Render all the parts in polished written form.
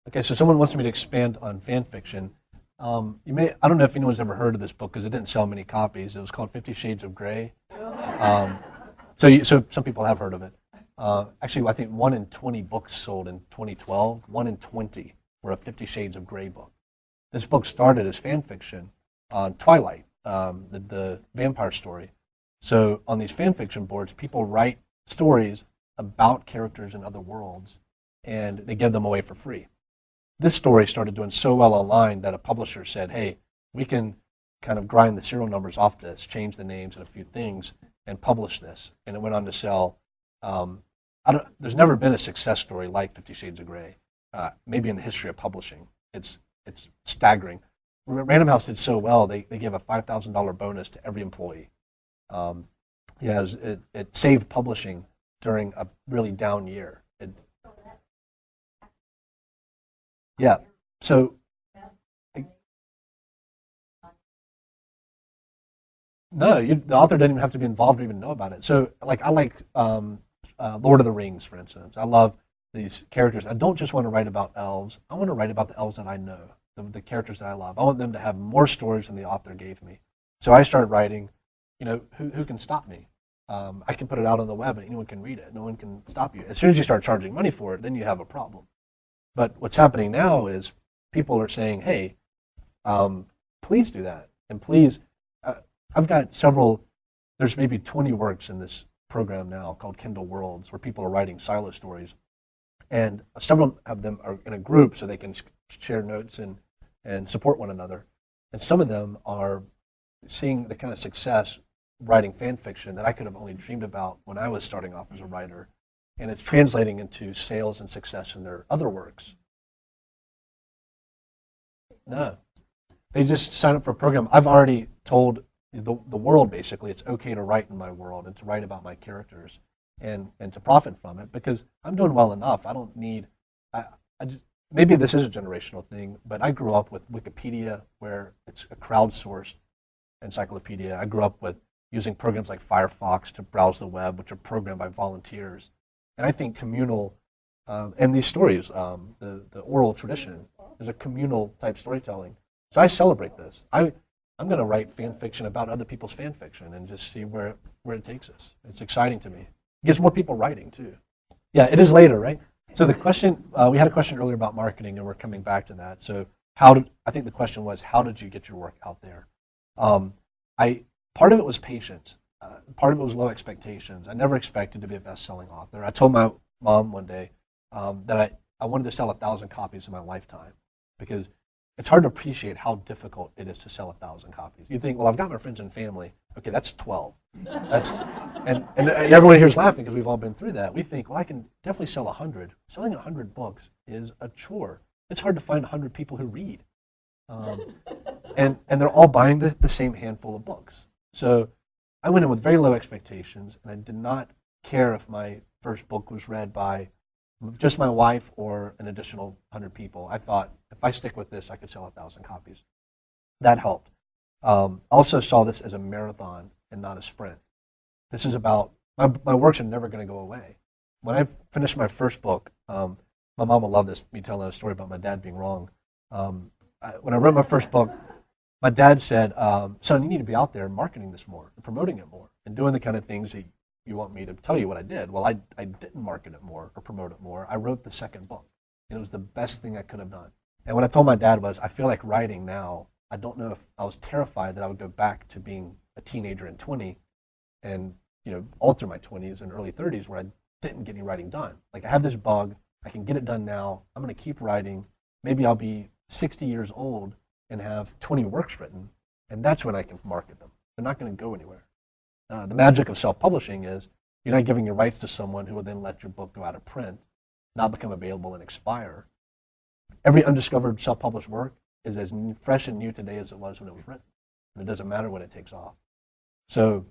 Okay, so someone wants me to expand on fan fiction. I don't know if anyone's ever heard of this book because it didn't sell many copies. It was called 50 Shades of Grey. Um, so some people have heard of it. Actually, I think 1 in 20 books sold in 2012, 1 in 20 were a 50 Shades of Grey book. This book started as fan fiction on Twilight, the vampire story. So on these fan fiction boards, people write stories about characters in other worlds, and they give them away for free. This story started doing so well online that a publisher said, hey, we can kind of grind the serial numbers off this, change the names and a few things, and publish this. And it went on to sell. There's never been a success story like 50 Shades of Grey, maybe in the history of publishing. It's staggering. Random House did so well, they gave a $5,000 bonus to every employee. It saved publishing during a really down year. Yeah. So no, the author doesn't even have to be involved or even know about it. So like I like Lord of the Rings, for instance. I love these characters. I don't just want to write about elves. I want to write about the elves that I know, the characters that I love. I want them to have more stories than the author gave me. So I started writing. Who can stop me? I can put it out on the web and anyone can read it. No one can stop you. As soon as you start charging money for it, then you have a problem. But what's happening now is people are saying, hey, please do that. And please, I've got there's maybe 20 works in this program now called Kindle Worlds where people are writing silo stories. And several of them are in a group so they can share notes and support one another. And some of them are seeing the kind of success writing fan fiction that I could have only dreamed about when I was starting off as a writer. And it's translating into sales and success in their other works. No, they just sign up for a program. I've already told the world basically it's okay to write in my world and to write about my characters and to profit from it because I'm doing well enough. I don't need, maybe this is a generational thing, but I grew up with Wikipedia where it's a crowdsourced encyclopedia. I grew up with using programs like Firefox to browse the web, which are programmed by volunteers. And I think communal, and these stories, the oral tradition, is a communal type storytelling. So I celebrate this. I'm going to write fan fiction about other people's fan fiction and just see where it takes us. It's exciting to me. It gives more people writing too. Yeah, it is later, right? So the question, we had a question earlier about marketing, and we're coming back to that. So I think the question was, how did you get your work out there? Part of it was patience. Part of it was low expectations. I never expected to be a best-selling author. I told my mom one day that I wanted to sell 1,000 copies in my lifetime because it's hard to appreciate how difficult it is to sell 1,000 copies. You think, well, I've got my friends and family. Okay, that's 12. And everyone here is laughing because we've all been through that. We think, well, I can definitely sell 100. Selling 100 books is a chore. It's hard to find 100 people who read. And they're all buying the same handful of books. So I went in with very low expectations, and I did not care if my first book was read by just my wife or an additional 100 people. I thought, if I stick with this, I could sell 1,000 copies. That helped. Also saw this as a marathon and not a sprint. This is about, my works are never going to go away. When I finished my first book, my mom will love this, me telling a story about my dad being wrong. When I wrote my first book, my dad said, son, you need to be out there marketing this more, and promoting it more, and doing the kind of things that you want me to tell you what I did. Well, I didn't market it more or promote it more. I wrote the second book, and it was the best thing I could have done. And what I told my dad was, I feel like writing now, I don't know if I was terrified that I would go back to being a teenager in 20 and, all through my 20s and early 30s where I didn't get any writing done. Like I have this bug, I can get it done now, I'm going to keep writing. Maybe I'll be 60 years old and have 20 works written, and that's when I can market them. They're not going to go anywhere. The magic of self-publishing is you're not giving your rights to someone who will then let your book go out of print, not become available and expire. Every undiscovered self-published work is as fresh and new today as it was when it was written. And it doesn't matter when it takes off. So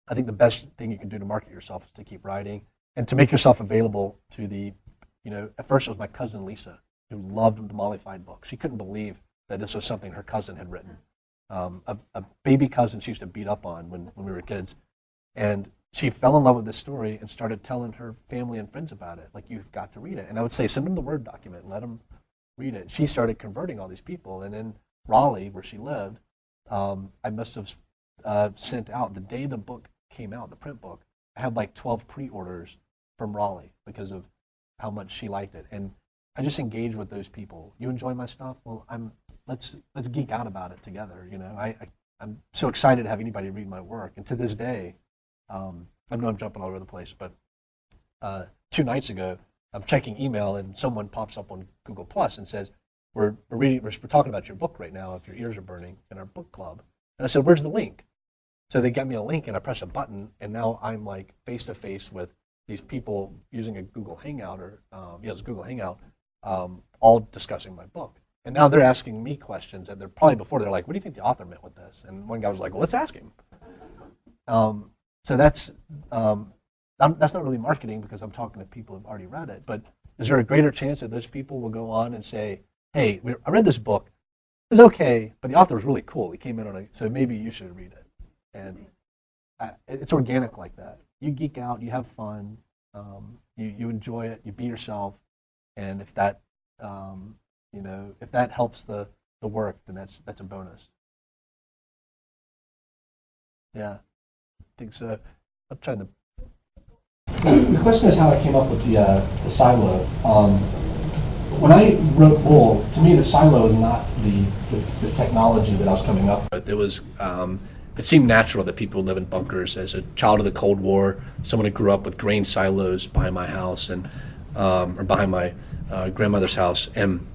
I think the best thing you can do to market yourself is to keep writing and to make yourself available to at first it was my cousin Lisa who loved the Mollified book. She couldn't believe that this was something her cousin had written. A baby cousin she used to beat up on when we were kids. And she fell in love with this story and started telling her family and friends about it. Like, you've got to read it. And I would say, send them the Word document and let them read it. She started converting all these people. And in Raleigh, where she lived, I must have sent out, the day the book came out, the print book, I had like 12 pre-orders from Raleigh because of how much she liked it. And I just engaged with those people. You enjoy my stuff? Well, let's geek out about it together. You know, I'm so excited to have anybody read my work. And to this day, I know I'm jumping all over the place, but 2 nights ago, I'm checking email and someone pops up on Google Plus and says, we're talking about your book right now, If Your Ears Are Burning, in our book club. And I said, where's the link? So they got me a link and I press a button, and now I'm like face to face with these people using a Google Hangout it's Google Hangout, all discussing my book. And now they're asking me questions, and they're probably before they're like, what do you think the author meant with this? And one guy was like, well, let's ask him. So that's not really marketing because I'm talking to people who've already read it, but is there a greater chance that those people will go on and say, hey, I read this book, it was okay, but the author was really cool. He came in on it, so maybe you should read it. And it's organic like that. You geek out, you have fun, you enjoy it, you be yourself, and if that if that helps the work, then that's a bonus. Yeah, I think so. I'm trying to. The question is how I came up with the silo. When I wrote Bull, to me the silo is not the technology that I was coming up with. It was. It seemed natural that people would live in bunkers. As a child of the Cold War, someone who grew up with grain silos behind my house and or behind my grandmother's house, and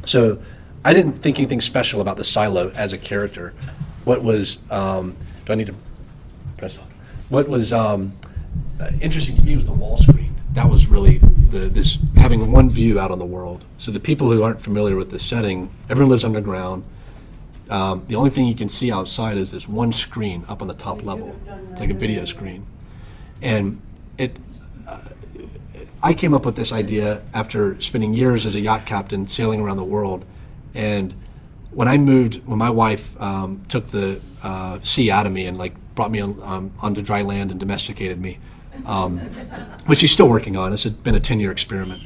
so I didn't think anything special about the silo as a character. What was do I need to press on? What was interesting to me was the wall screen. That was really this having one view out on the world. So the people who aren't familiar with this setting, everyone lives underground. The only thing you can see outside is this one screen up on the top level. It's like a video screen. And I came up with this idea after spending years as a yacht captain sailing around the world. And when my wife took the sea out of me and brought me onto dry land and domesticated me, which she's still working on. It's been a 10-year experiment.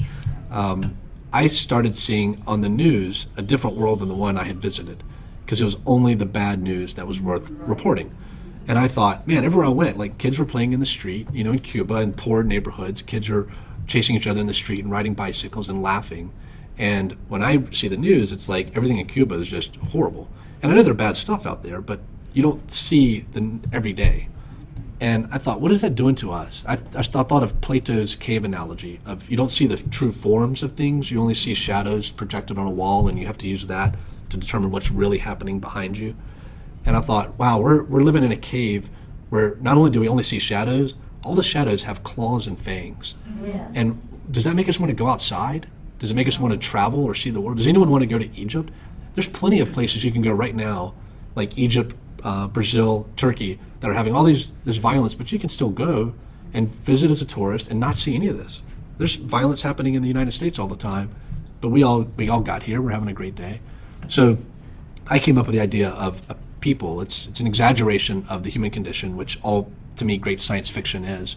I started seeing on the news a different world than the one I had visited, because it was only the bad news that was worth reporting. And I thought, man, everywhere I went, kids were playing in the street, in Cuba, in poor neighborhoods, kids are chasing each other in the street and riding bicycles and laughing. And when I see the news, it's like everything in Cuba is just horrible. And I know there's bad stuff out there, but you don't see them every day. And I thought, what is that doing to us? I thought of Plato's cave analogy of you don't see the true forms of things, you only see shadows projected on a wall, and you have to use that to determine what's really happening behind you. And I thought, wow, we're living in a cave where not only do we only see shadows, all the shadows have claws and fangs. Yes. And does that make us want to go outside? Does it make us want to travel or see the world? Does anyone want to go to Egypt? There's plenty of places you can go right now, like Egypt, Brazil, Turkey, that are having all this violence, but you can still go and visit as a tourist and not see any of this. There's violence happening in the United States all the time, but we all got here. We're having a great day. So I came up with the idea of people. It's an exaggeration of the human condition, which all, to me, great science fiction is.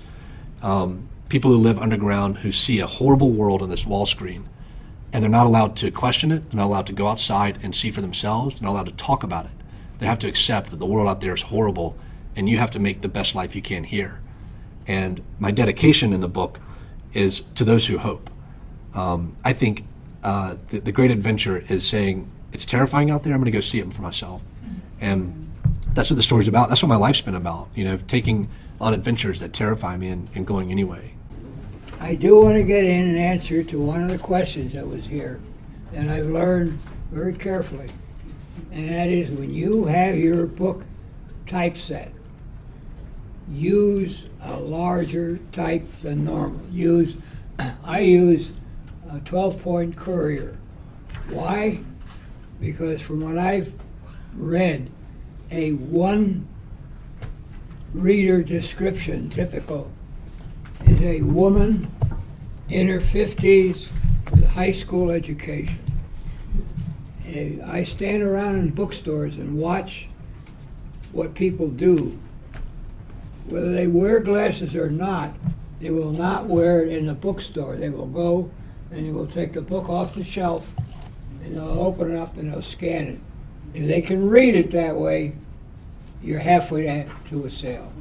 People who live underground who see a horrible world on this wall screen, and they're not allowed to question it. They're not allowed to go outside and see for themselves. They're not allowed to talk about it. They have to accept that the world out there is horrible, and you have to make the best life you can here. And my dedication in the book is to those who hope. I think the great adventure is saying, it's terrifying out there, I'm going to go see it for myself. And that's what the story's about. That's what my life's been about, taking on adventures that terrify me and going anyway. I do want to get in and answer to one of the questions that was here that I've learned very carefully. And that is, when you have your book typeset, use a larger type than normal. I use a 12-point Courier. Why? Because from what I've read, a one reader description, typical, is a woman in her 50s with a high school education. I stand around in bookstores and watch what people do. Whether they wear glasses or not, they will not wear it in the bookstore. They will go and they will take the book off the shelf and they'll open it up and they'll scan it. If they can read it that way, you're halfway to a sale.